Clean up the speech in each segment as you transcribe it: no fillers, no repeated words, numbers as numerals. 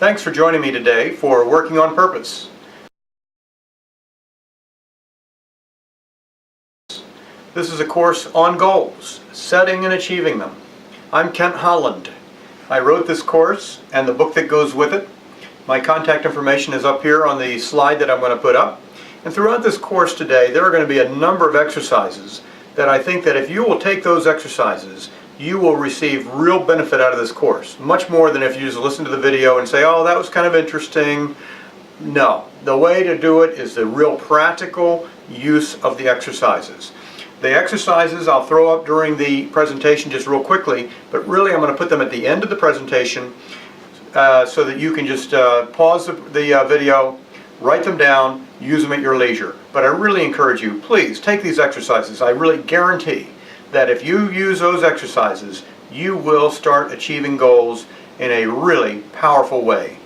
Thanks for joining me today for Working on Purpose. This is a course on goals, setting and achieving them. I'm Kent Holland. I wrote this course and the book that goes with it. My contact information is up here on the slide that I'm going to put up. And throughout this course today, there are going to be a number of exercises that I think that if you will take those exercises, you will receive real benefit out of this course. Much more than if you just listen to the video and say, oh, that was kind of interesting. No, the way to do it is the real practical use of the exercises. The exercises I'll throw up during the presentation just real quickly, but really I'm going to put them at the end of the presentation so that you can just pause the video, write them down, use them at your leisure. But I really encourage you, please take these exercises. I really guarantee that if you use those exercises, you will start achieving goals in a really powerful way.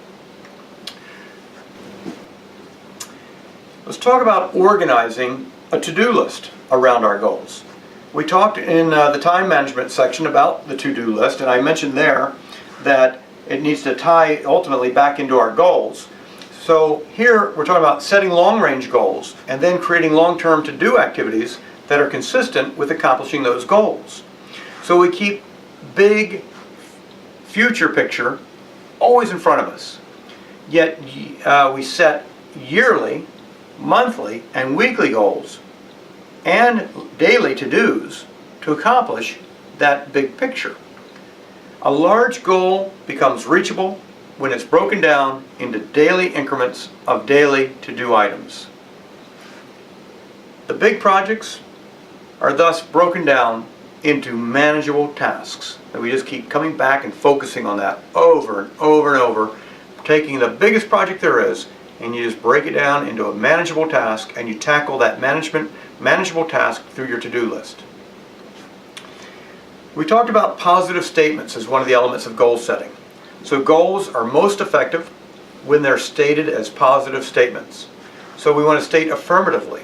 Let's talk about organizing a to-do list around our goals. We talked in the time management section about the to-do list, and I mentioned there that it needs to tie ultimately back into our goals. So here we're talking about setting long-range goals and then creating long-term to-do activities that are consistent with accomplishing those goals. So we keep big future picture always in front of us. Yet we set yearly, monthly, and weekly goals and daily to-dos to accomplish that big picture. A large goal becomes reachable when it's broken down into daily increments of daily to-do items. The big projects are thus broken down into manageable tasks. And we just keep coming back and focusing on that over and over and over, taking the biggest project there is, and you just break it down into a manageable task, and you tackle that manageable task through your to-do list. We talked about positive statements as one of the elements of goal setting. So goals are most effective when they're stated as positive statements. So we want to state affirmatively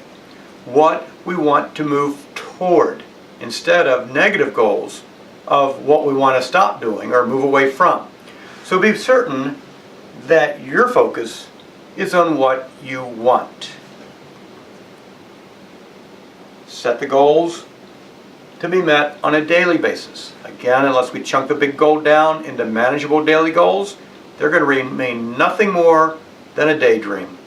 what we want to move toward instead of negative goals of what we want to stop doing or move away from. So be certain that your focus is on what you want. Set the goals to be met on a daily basis. Again, unless we chunk the big goal down into manageable daily goals, they're going to remain nothing more than a daydream.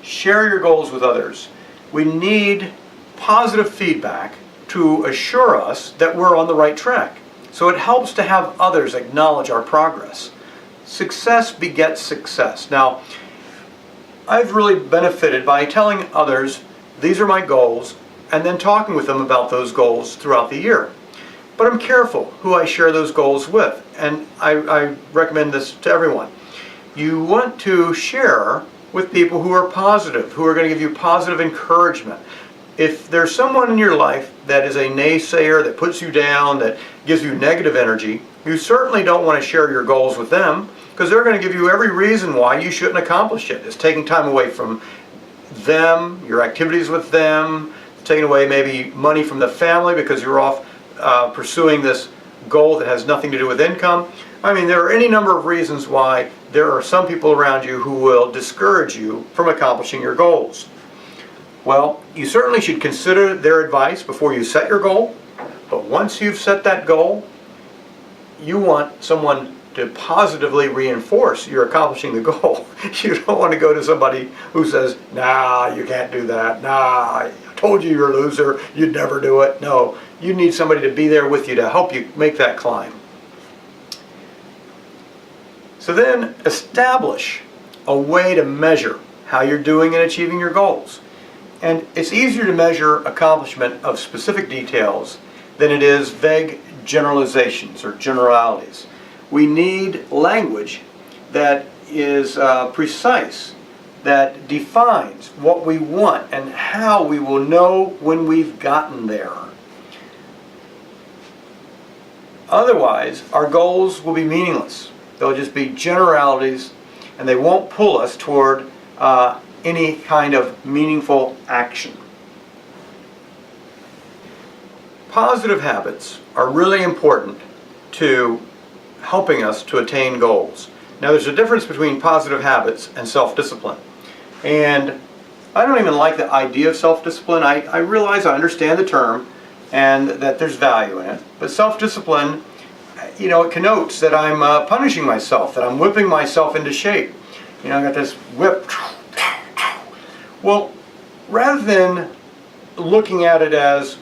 Share your goals with others. We need positive feedback to assure us that we're on the right track. So it helps to have others acknowledge our progress. Success begets success. Now, I've really benefited by telling others these are my goals and then talking with them about those goals throughout the year. But I'm careful who I share those goals with, and I recommend this to everyone. You want to share with people who are positive, who are going to give you positive encouragement. If there's someone in your life that is a naysayer, that puts you down, that gives you negative energy, you certainly don't want to share your goals with them, because they're going to give you every reason why you shouldn't accomplish it. It's taking time away from them, your activities with them, taking away maybe money from the family because you're off pursuing this goal that has nothing to do with income. I mean, there are any number of reasons why there are some people around you who will discourage you from accomplishing your goals. Well, you certainly should consider their advice before you set your goal, but once you've set that goal, you want someone to positively reinforce you're accomplishing the goal. You don't want to go to somebody who says, nah, you can't do that, nah, I told you you're a loser, you'd never do it. No, you need somebody to be there with you to help you make that climb. So then establish a way to measure how you're doing in achieving your goals. And it's easier to measure accomplishment of specific details than it is vague generalizations or generalities. We need language that is precise, that defines what we want and how we will know when we've gotten there. Otherwise, our goals will be meaningless. They'll just be generalities, and they won't pull us toward any kind of meaningful action. Positive habits are really important to helping us to attain goals. Now there's a difference between positive habits and self-discipline. And I don't even like the idea of self-discipline. I realize, I understand the term and that there's value in it. But self-discipline, it connotes that I'm punishing myself, that I'm whipping myself into shape. I got this whip. Well, rather than looking at it as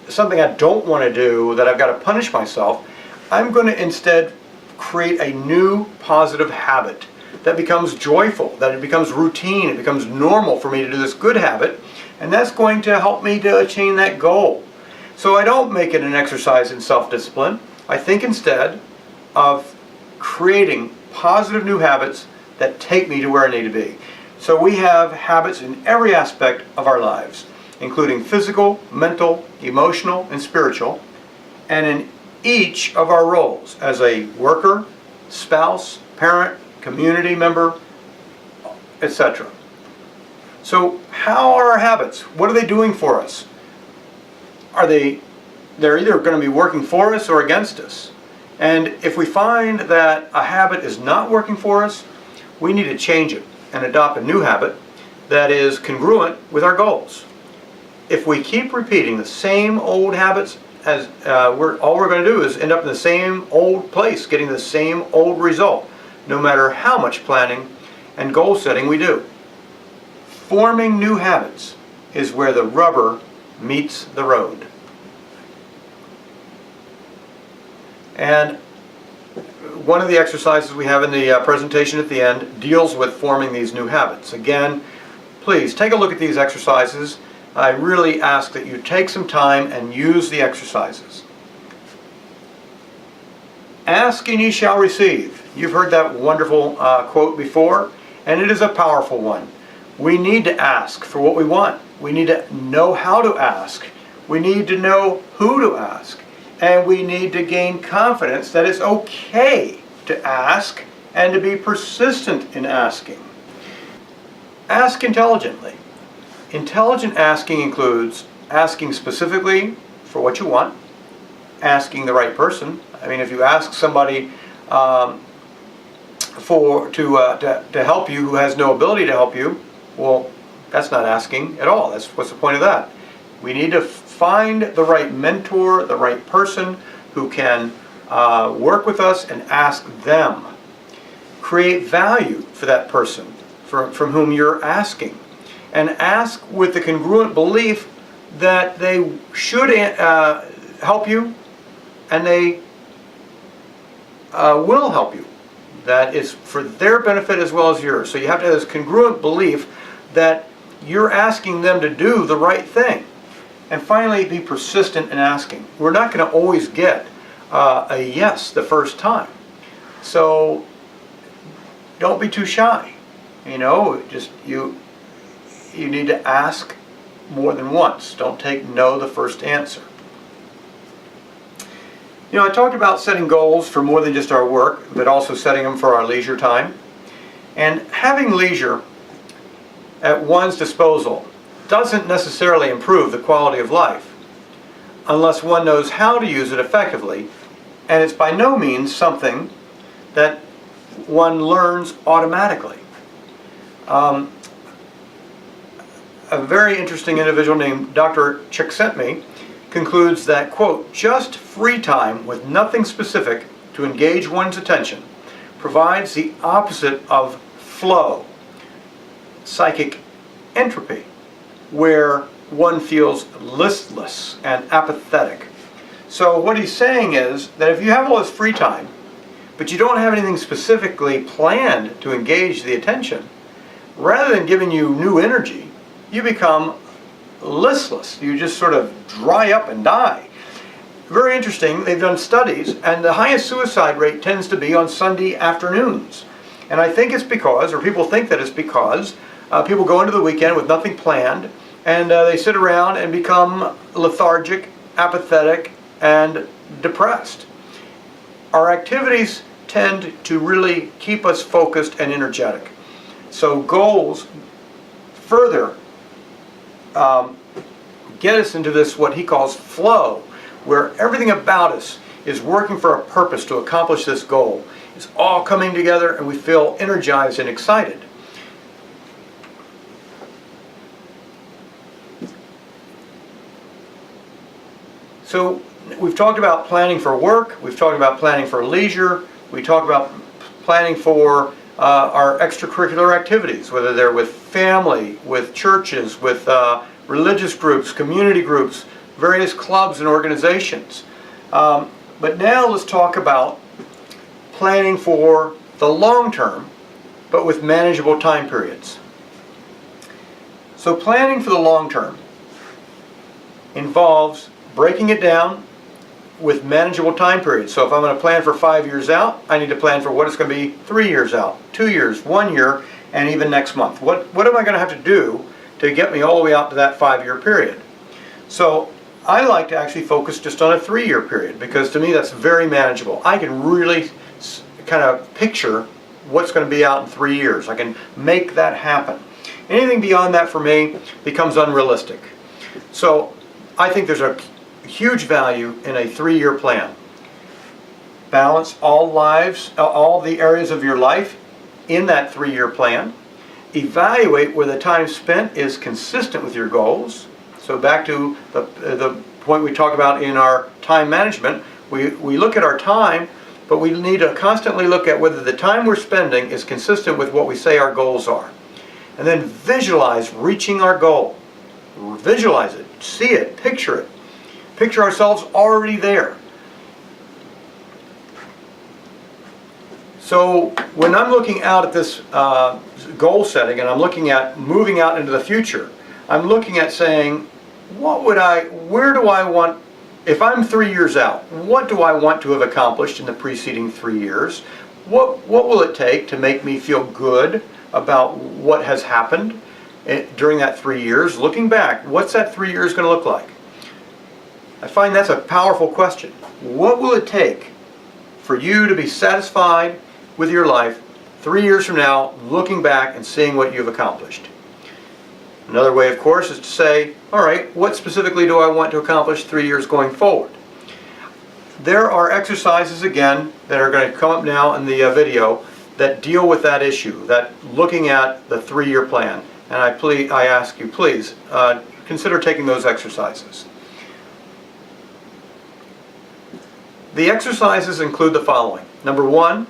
something I don't want to do, that I've got to punish myself, I'm going to instead create a new positive habit that becomes joyful, that it becomes routine, it becomes normal for me to do this good habit, and that's going to help me to attain that goal. So I don't make it an exercise in self-discipline. I think instead of creating positive new habits that take me to where I need to be. So we have habits in every aspect of our lives, including physical, mental, emotional, and spiritual, and in each of our roles as a worker, spouse, parent, community member, etc. So how are our habits? What are they doing for us? They're either going to be working for us or against us. And if we find that a habit is not working for us, we need to change it and adopt a new habit that is congruent with our goals. If we keep repeating the same old habits, all we're going to do is end up in the same old place, getting the same old result, no matter how much planning and goal setting we do. Forming new habits is where the rubber meets the road. And one of the exercises we have in the presentation at the end deals with forming these new habits. Again, please take a look at these exercises. I really ask that you take some time and use the exercises. Ask and ye shall receive. You've heard that wonderful quote before, and it is a powerful one. We need to ask for what we want. We need to know how to ask. We need to know who to ask. And we need to gain confidence that it's okay to ask and to be persistent in asking. Ask intelligently. Intelligent asking includes asking specifically for what you want, asking the right person. I mean, if you ask somebody to help you who has no ability to help you, well, that's not asking at all. What's the point of that? We need to find the right mentor, the right person who can work with us and ask them. Create value for that person from whom you're asking. And ask with the congruent belief that they should help you and they will help you. That is for their benefit as well as yours. So you have to have this congruent belief that you're asking them to do the right thing. And finally, be persistent in asking. We're not going to always get a yes the first time. So don't be too shy. You need to ask more than once. Don't take no the first answer. I talked about setting goals for more than just our work, but also setting them for our leisure time. And having leisure at one's disposal doesn't necessarily improve the quality of life unless one knows how to use it effectively, and it's by no means something that one learns automatically. A very interesting individual named Dr. Csikszentmihalyi concludes that, quote, just free time with nothing specific to engage one's attention provides the opposite of flow, psychic entropy, where one feels listless and apathetic. So what he's saying is that if you have all this free time, but you don't have anything specifically planned to engage the attention, rather than giving you new energy, you become listless. You just sort of dry up and die. Very interesting, they've done studies, and the highest suicide rate tends to be on Sunday afternoons. And I think it's because, or people think that it's because, people go into the weekend with nothing planned, and they sit around and become lethargic, apathetic, and depressed. Our activities tend to really keep us focused and energetic. So goals further get us into this, what he calls flow, where everything about us is working for a purpose to accomplish this goal. It's all coming together and we feel energized and excited. So we've talked about planning for work, we've talked about planning for leisure, we talked about planning for our extracurricular activities, whether they're with family, with churches, with religious groups, community groups, various clubs and organizations. But now let's talk about planning for the long term, but with manageable time periods. So planning for the long term involves breaking it down with manageable time periods. So if I'm going to plan for 5 years out, I need to plan for what it's going to be 3 years out, 2 years, 1 year, and even next month. What am I going to have to do to get me all the way out to that 5-year period? So I like to actually focus just on a 3-year period, because to me that's very manageable. I can really kind of picture what's going to be out in 3 years. I can make that happen. Anything beyond that for me becomes unrealistic. So I think there's a huge value in a 3-year plan. Balance all the areas of your life in that 3-year plan. Evaluate where the time spent is consistent with your goals. So back to the point we talked about in our time management, we look at our time, but we need to constantly look at whether the time we're spending is consistent with what we say our goals are. And then visualize reaching our goal. Visualize it, see it, picture it. Picture ourselves already there. So when I'm looking out at this goal setting and I'm looking at moving out into the future, I'm looking at saying, where do I want, if I'm 3 years out, what do I want to have accomplished in the preceding 3 years? What will it take to make me feel good about what has happened during that 3 years? Looking back, what's that 3 years going to look like? I find that's a powerful question. What will it take for you to be satisfied with your life 3 years from now, looking back and seeing what you've accomplished? Another way, of course, is to say, all right, what specifically do I want to accomplish 3 years going forward? There are exercises, again, that are going to come up now in the video that deal with that issue, that looking at the 3-year plan. And I ask you, please, consider taking those exercises. The exercises include the following. Number 1,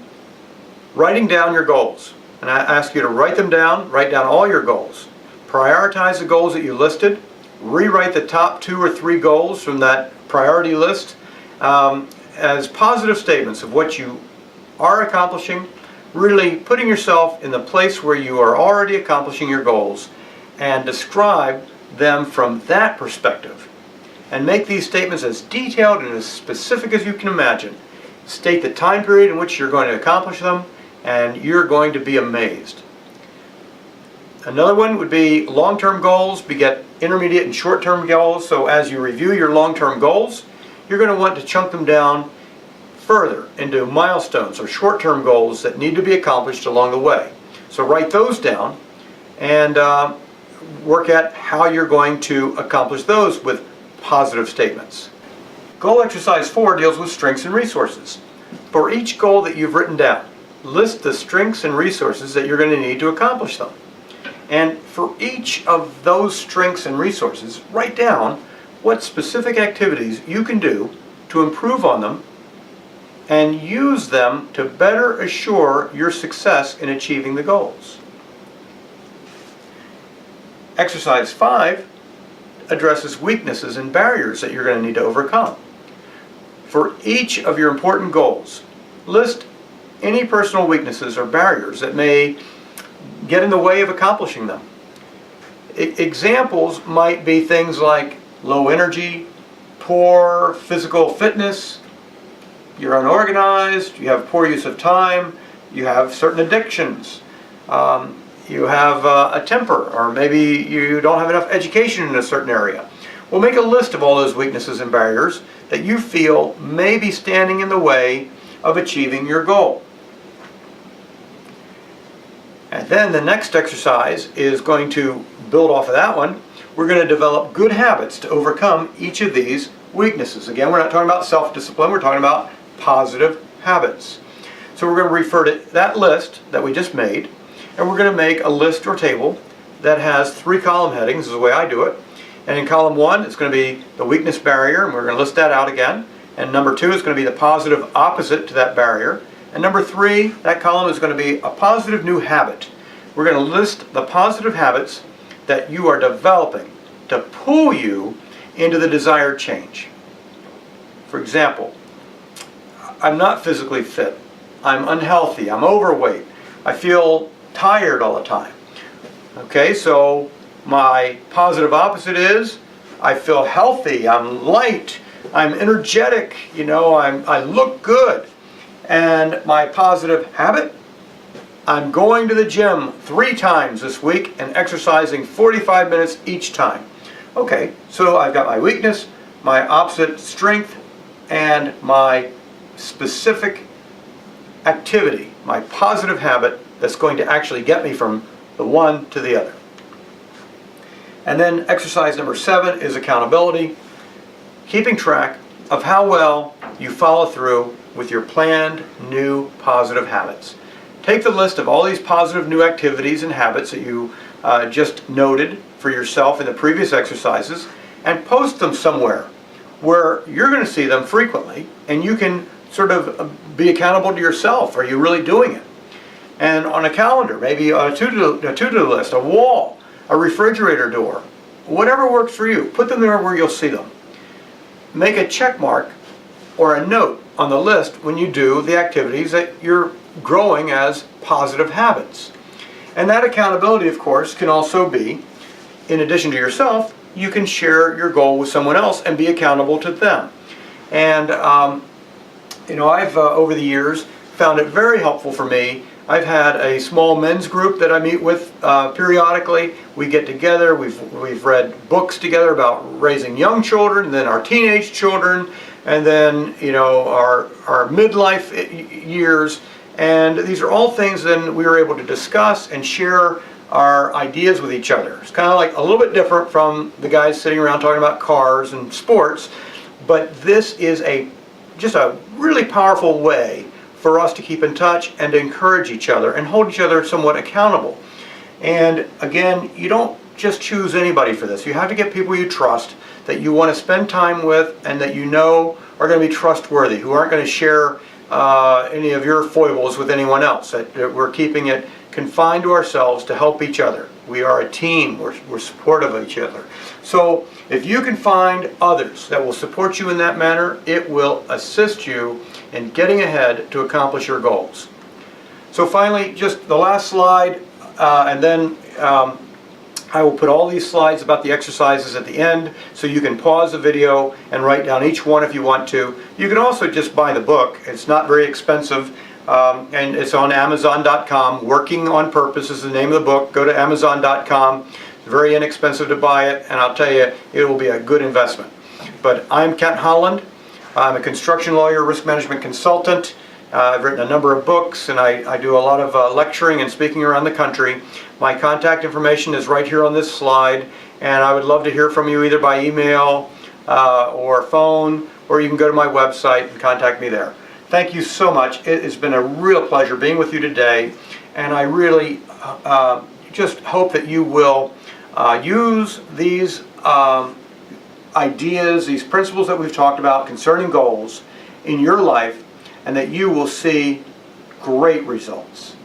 writing down your goals. And I ask you to write them down, write down all your goals. Prioritize the goals that you listed. Rewrite the top 2 or 3 goals from that priority list as positive statements of what you are accomplishing, really putting yourself in the place where you are already accomplishing your goals, and describe them from that perspective. And make these statements as detailed and as specific as you can imagine. State the time period in which you're going to accomplish them, and you're going to be amazed. Another one would be long-term goals beget intermediate and short-term goals. So as you review your long-term goals, you're going to want to chunk them down further into milestones or short-term goals that need to be accomplished along the way. So write those down and work at how you're going to accomplish those with positive statements. Goal exercise 4 deals with strengths and resources. For each goal that you've written down, list the strengths and resources that you're going to need to accomplish them. And for each of those strengths and resources, write down what specific activities you can do to improve on them and use them to better assure your success in achieving the goals. Exercise 5 addresses weaknesses and barriers that you're going to need to overcome. For each of your important goals, list any personal weaknesses or barriers that may get in the way of accomplishing them. Examples might be things like low energy, poor physical fitness, you're unorganized, you have poor use of time, you have certain addictions, you have a temper, or maybe you don't have enough education in a certain area. Well, make a list of all those weaknesses and barriers that you feel may be standing in the way of achieving your goal. And then the next exercise is going to build off of that one. We're going to develop good habits to overcome each of these weaknesses. Again, we're not talking about self-discipline, we're talking about positive habits. So we're going to refer to that list that we just made, and we're going to make a list or table that has 3 column headings, is the way I do it. And in column 1, it's going to be the weakness barrier, and we're going to list that out again. And number 2 is going to be the positive opposite to that barrier. And number 3, that column is going to be a positive new habit. We're going to list the positive habits that you are developing to pull you into the desired change. For example, I'm not physically fit. I'm unhealthy. I'm overweight. I feel tired all the time. Okay, so my positive opposite is I feel healthy. I'm light. I'm energetic. You know, I look good. And my positive habit, I'm going to the gym 3 times this week and exercising 45 minutes each time. Okay, so I've got my weakness, my opposite strength, and my specific activity, my positive habit that's going to actually get me from the one to the other. And then exercise number 7 is accountability, keeping track of how well you follow through with your planned new positive habits. Take the list of all these positive new activities and habits that you just noted for yourself in the previous exercises and post them somewhere where you're going to see them frequently, and you can sort of be accountable to yourself. Are you really doing it? And on a calendar, maybe a to-do list, a wall, a refrigerator door, whatever works for you, put them there where you'll see them. Make a check mark or a note on the list when you do the activities that you're growing as positive habits. And that accountability, of course, can also be, in addition to yourself, you can share your goal with someone else and be accountable to them. And you know, I've over the years found it very helpful for me. I've had a small men's group that I meet with periodically. We get together, we've read books together about raising young children, and then our teenage children, and then, you know, our midlife years. And these are all things then we were able to discuss and share our ideas with each other. It's kind of like a little bit different from the guys sitting around talking about cars and sports, but this is just a really powerful way for us to keep in touch and to encourage each other and hold each other somewhat accountable. And again, you don't just choose anybody for this. You have to get people you trust, that you want to spend time with, and that you know are going to be trustworthy, who aren't going to share any of your foibles with anyone else. That we're keeping it confined to ourselves to help each other. We are a team. We're supportive of each other. So if you can find others that will support you in that manner, it will assist you in getting ahead to accomplish your goals. So finally, just the last slide, and then I will put all these slides about the exercises at the end, so you can pause the video and write down each one if you want to. You can also just buy the book. It's not very expensive, and it's on Amazon.com. Working on Purpose is the name of the book. Go to Amazon.com. It's very inexpensive to buy it, and I'll tell you, it will be a good investment. But I'm Kent Holland. I'm a construction lawyer, risk management consultant. I've written a number of books, and I do a lot of lecturing and speaking around the country. My contact information is right here on this slide, and I would love to hear from you either by email or phone, or you can go to my website and contact me there. Thank you so much. It has been a real pleasure being with you today, and I really just hope that you will use these ideas, these principles that we've talked about concerning goals in your life, and that you will see great results.